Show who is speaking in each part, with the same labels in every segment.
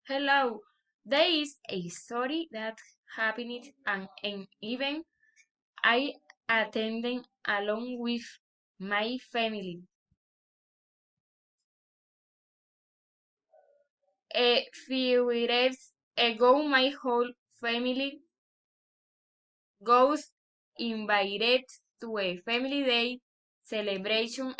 Speaker 1: Hello, there is a story that happened at an event I attended along with my family. A few years ago, my whole family was invited to a family day celebration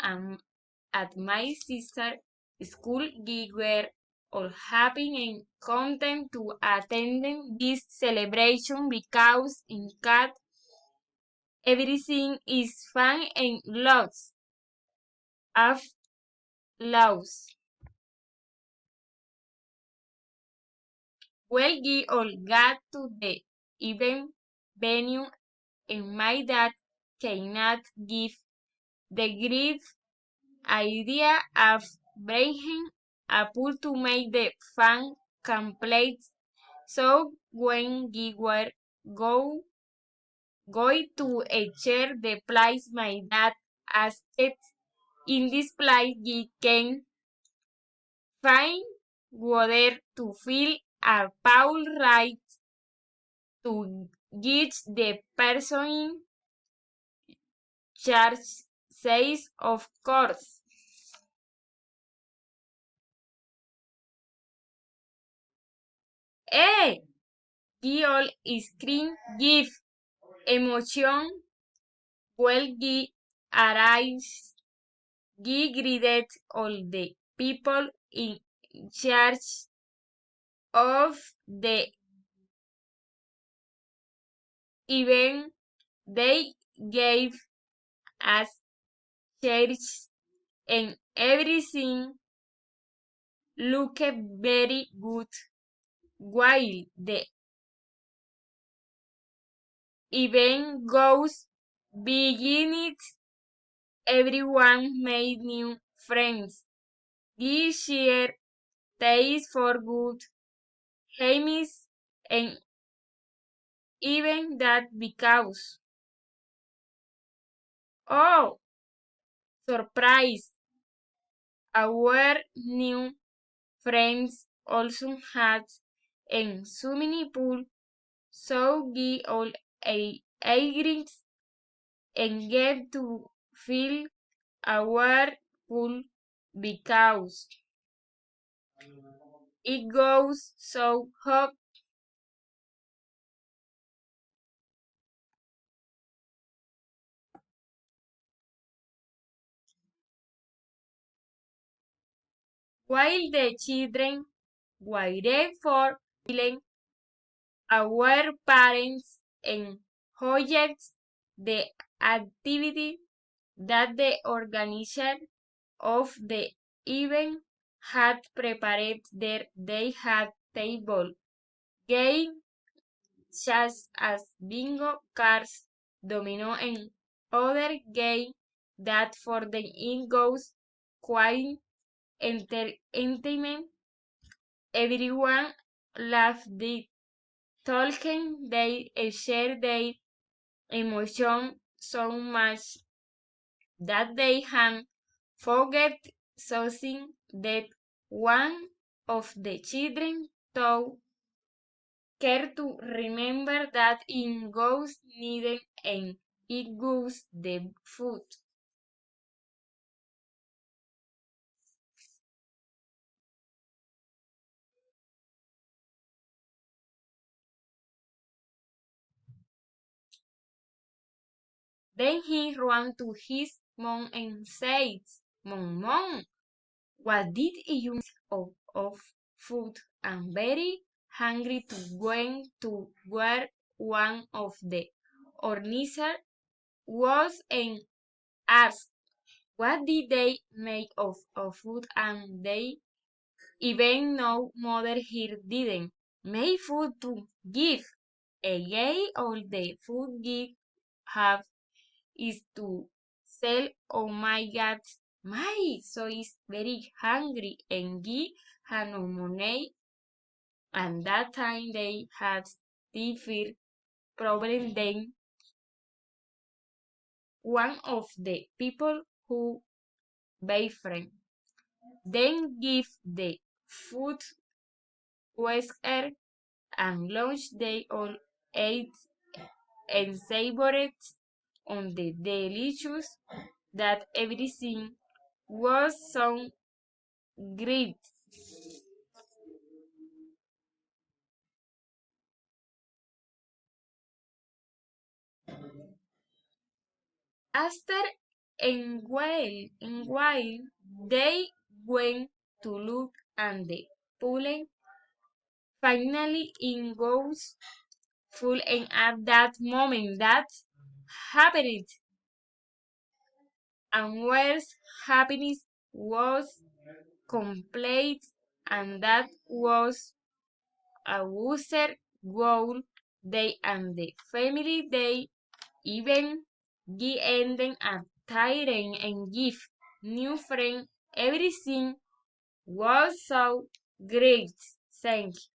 Speaker 1: at my sister's school. We were all happy and content to attend this celebration because in cat everything is fun and of loves. Well, we all got to the event venue and my dad cannot give the great idea of bringing a pool to make the fun complete. So when we were going to share the place, my dad asked, in this place we can find water to fill a pool right to get the person in charge says of course. Eh, we all scream give emotion well we arrives we greeted all the people in charge of the event. They gave us chairs and everything looked very good. While the event goes beginning, everyone made new friends. We shared taste for good, James, and even that because, oh, surprise, our new friends also had a swimming pool, so we all agreed and get to fill our pool because it goes so hot. While the children waited for filling, our parents enjoyed the activity that the organizer of the event had prepared there. They had table games such as bingo, cards, domino, and other games that for the it goes quite entertainment. Everyone laughed, talking, they shared their emotion so much that they had forget something that one of the children told care to remember that it goes needed and it goes the food. Then he ran to his mom and said, Mom, what did you miss of food? I'm very hungry to going to where one of the organizers was and asked what did they make of food and they even know mother here didn't make food to give. Again all the food give have is to sell. Oh my god, my so is very hungry and give had no money and that time they had different problem then one of the people who buy friend then give the food Wesker and lunch they all ate and savored on the delicious that everything was so great. After a while, they went to look and the pool finally in goes full, and at that moment that happened, and where's happiness was complete, and that was a wooster goal day, and the family day even ending a tiring and give new friend everything was so great. Thank you.